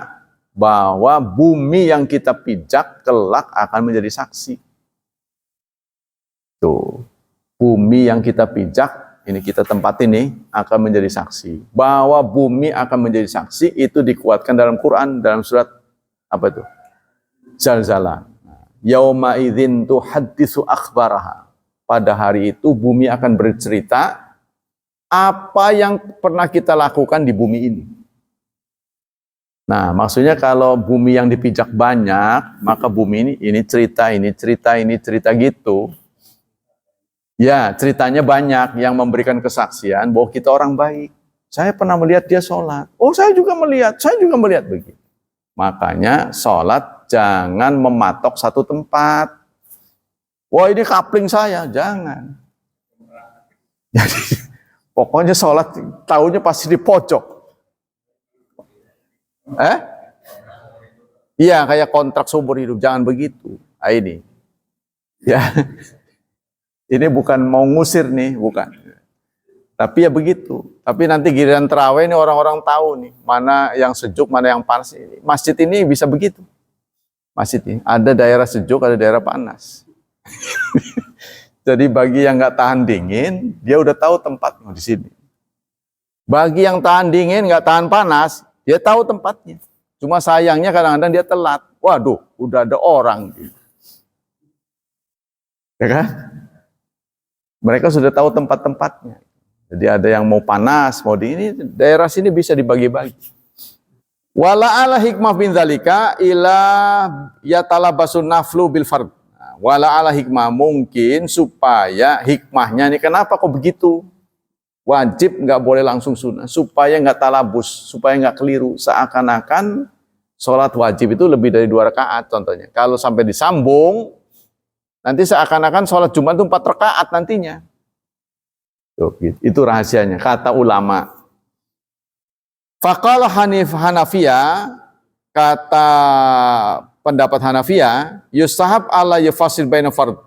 bahwa bumi yang kita pijak kelak akan menjadi saksi. Tuh. Bumi yang kita pijak ini kita tempat ini akan menjadi saksi. Bahwa bumi akan menjadi saksi itu dikuatkan dalam Quran, dalam surat apa itu? Zalzalah. Yauma idzin tuhaddisu akhbaraha. Pada hari itu bumi akan bercerita apa yang pernah kita lakukan di bumi ini. Nah, maksudnya kalau bumi yang dipijak banyak, maka bumi ini cerita gitu. Ya, ceritanya banyak yang memberikan kesaksian bahwa kita orang baik. Saya pernah melihat dia sholat. Oh, saya juga melihat begitu. Makanya sholat jangan mematok satu tempat. Wah, ini kapling saya, jangan. Jadi, pokoknya sholat tahunya pasti di pojok. Iya, kayak kontrak seumur hidup, jangan begitu. Ini. Ya. Ini bukan mau ngusir nih, bukan. Tapi ya begitu. Tapi nanti giliran terawih ini orang-orang tahu nih, mana yang sejuk, mana yang panas. Masjid ini bisa begitu. Masjid ini ada daerah sejuk, ada daerah panas. Jadi bagi yang nggak tahan dingin, dia udah tahu tempatnya di sini. Bagi yang tahan dingin, nggak tahan panas, dia tahu tempatnya. Cuma sayangnya kadang-kadang dia telat. Waduh, udah ada orang. Ya kan? Mereka sudah tahu tempat-tempatnya. Jadi ada yang mau panas, mau di ini, daerah sini bisa dibagi-bagi. Wala ala hikmah bin dzalika ila yatalabasun naflu bil fard. Wala ala hikmah, mungkin supaya hikmahnya ini kenapa kok begitu? Wajib nggak boleh langsung sunnah, supaya nggak talabus, supaya nggak keliru. Seakan-akan sholat wajib itu lebih dari 2 rakaat contohnya. Kalau sampai disambung, nanti seakan-akan sholat Jumat itu 4 rakaat nantinya. Tuh, gitu. Itu rahasianya, kata ulama. Faqala Hanafiyah, kata pendapat Hanafiyah, yustahab ala yafasil baina fard.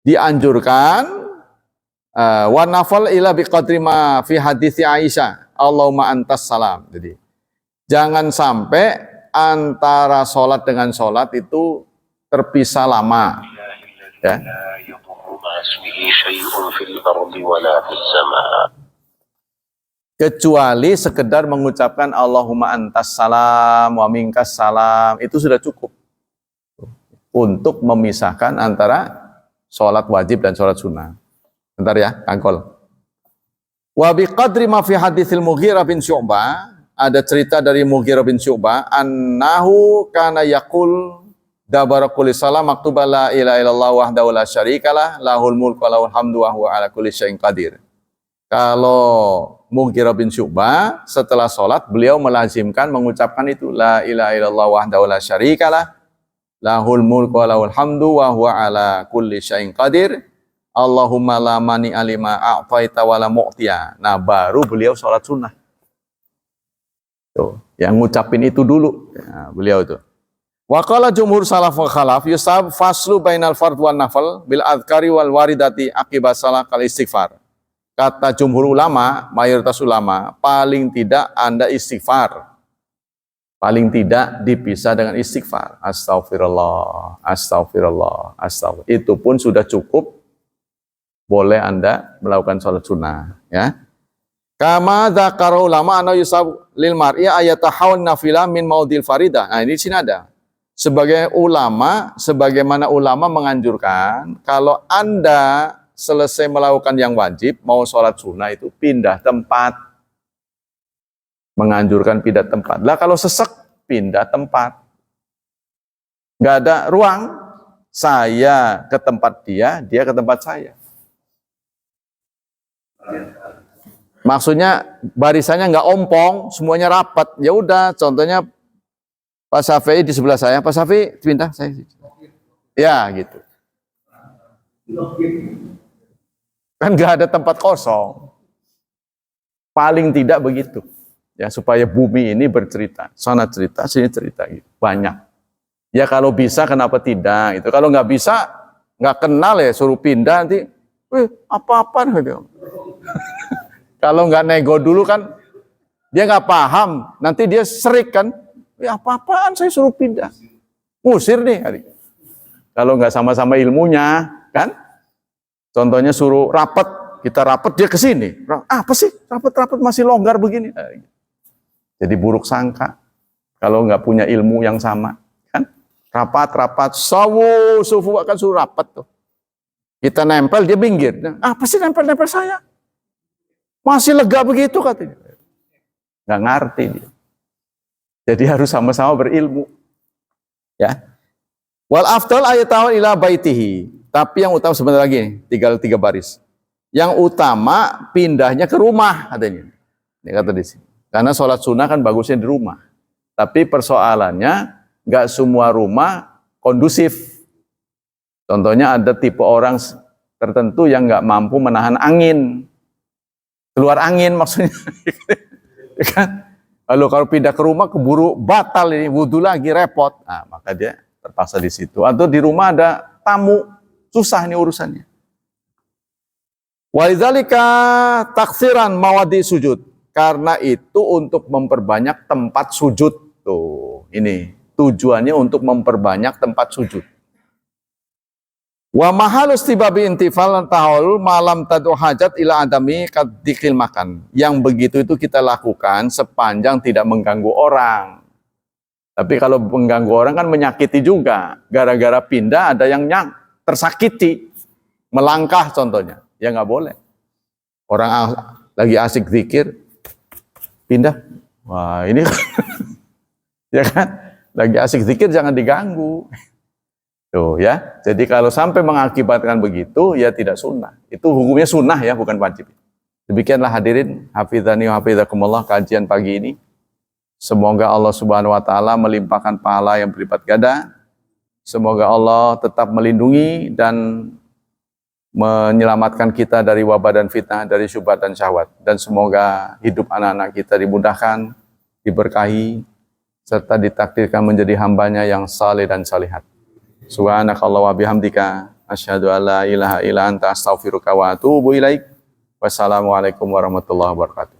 Dianjurkan wa nafal ila biqadri ma fi hadits Aisyah, Allahumma antas salam. Jadi jangan sampai antara sholat dengan sholat itu terpisah lama. Ya. Kecuali sekedar mengucapkan Allahumma antas salam wa minkas salam, itu sudah cukup untuk memisahkan antara sholat wajib dan sholat sunnah. Bentar ya, Kangkol. Wa biqadri ma fi haditsil Mughirah bin Syu'bah, ada cerita dari Mughirah bin Syu'bah, annahu kana yaqul dabara kulli salam maktuba la ilaha illallah wahdahu la syarikalah lahul mulku wa lahul hamdu wa huwa ala kulli syai'in qadir. Kalau Mughirah bin Syu'bah setelah sholat beliau melazimkan mengucapkan itu la ilaha illallah wahdahu la syarikalah lahul mulku wa lahul hamdu wa huwa ala kulli syai'in qadir. Allahumma la mani alima a'faita wa la mu'tiya. Nah, baru beliau sholat sunnah. Tuh, yang ngucapin itu dulu ya, beliau itu. Wa qala jumhur salaf wa khalaf yusab faslu bainal fard wan nafal bil adhkari wal waridati aqibas salat kal istighfar. Kata jumhur ulama, mayoritas ulama, paling tidak Anda istighfar. Paling tidak dipisah dengan istighfar. Astaghfirullah, astaghfirullah, astaghfirullah. Itu pun sudah cukup, boleh Anda melakukan sholat sunnah. Ya. Kama dzakara ulama ana yusab lil mar'i ayatahawwan nafila min maudil faridah. Nah, ini di sini ada. Sebagai ulama, sebagaimana ulama menganjurkan, kalau Anda selesai melakukan yang wajib, mau sholat sunnah itu pindah tempat. Menganjurkan pindah tempat. Lah kalau sesek, pindah tempat. Nggak ada ruang. Saya ke tempat dia ke tempat saya. Maksudnya barisannya nggak ompong, semuanya rapat. Ya udah, contohnya Pak Syafi'i di sebelah saya. Pak Syafi'i, pindah saya. Ya gitu. Kan nggak ada tempat kosong. Paling tidak begitu. Ya supaya bumi ini bercerita. Sana cerita, sini cerita. Gitu. Banyak. Ya kalau bisa kenapa tidak? Itu kalau nggak bisa, nggak kenal ya suruh pindah nanti. Apa-apaan gitu. Kalau nggak nego dulu kan dia nggak paham. Nanti dia serik kan. Apa-apaan saya suruh pindah. Ngusir nih. Kalau nggak sama-sama ilmunya kan. Contohnya suruh rapat, Kita rapat dia ke sini. Apa sih rapat-rapat masih longgar begini? Jadi buruk sangka kalau nggak punya ilmu yang sama, kan? Rapat, sufu akan suruh rapat tuh. Kita nempel dia minggir. Apa sih nempel-nempel saya? Masih lega begitu katanya. Nggak ngerti dia. Jadi harus sama-sama berilmu. Ya. Wal afdal ayatahun ila baitihi. Tapi yang utama sebentar lagi, tinggal 3 baris. Yang utama pindahnya ke rumah katanya. Ini kata di sini. Karena sholat sunnah kan bagusnya di rumah. Tapi persoalannya nggak semua rumah kondusif. Contohnya ada tipe orang tertentu yang nggak mampu menahan angin. Keluar angin maksudnya. Kan? Lalu kalau pindah ke rumah keburu batal ini, wudhu lagi repot. Nah, maka dia terpaksa di situ. Atau di rumah ada tamu, susah nih urusannya. Walidzalika taksiran mawadi sujud. Karena itu untuk memperbanyak tempat sujud. Tuh, ini tujuannya untuk memperbanyak tempat sujud. Wa mahalus tibabi intifal tahul malam tadu hajat ila adami kadikil makan. Yang begitu itu kita lakukan sepanjang tidak mengganggu orang. Tapi kalau mengganggu orang kan menyakiti juga. Gara-gara pindah ada yang tersakiti. Melangkah contohnya. Ya nggak boleh. Orang lagi asik zikir, pindah. Wah ini ya kan. Lagi asik zikir jangan diganggu. Tuh ya, jadi kalau sampai mengakibatkan begitu, ya tidak sunnah. Itu hukumnya sunnah ya, bukan wajib. Demikianlah hadirin, hafizani wa hafizakumullah kajian pagi ini. Semoga Allah Subhanahu wa taala melimpahkan pahala yang berlipat ganda. Semoga Allah tetap melindungi dan menyelamatkan kita dari wabah dan fitnah, dari syubhat dan syahwat. Dan semoga hidup anak-anak kita dimudahkan, diberkahi, serta ditakdirkan menjadi hambanya yang saleh dan salihat. Subhanakallah wa bihamdika asyhadu an la ilaha illa anta astaghfiruka wa atubu ilaik. Wassalamualaikum warahmatullahi wabarakatuh.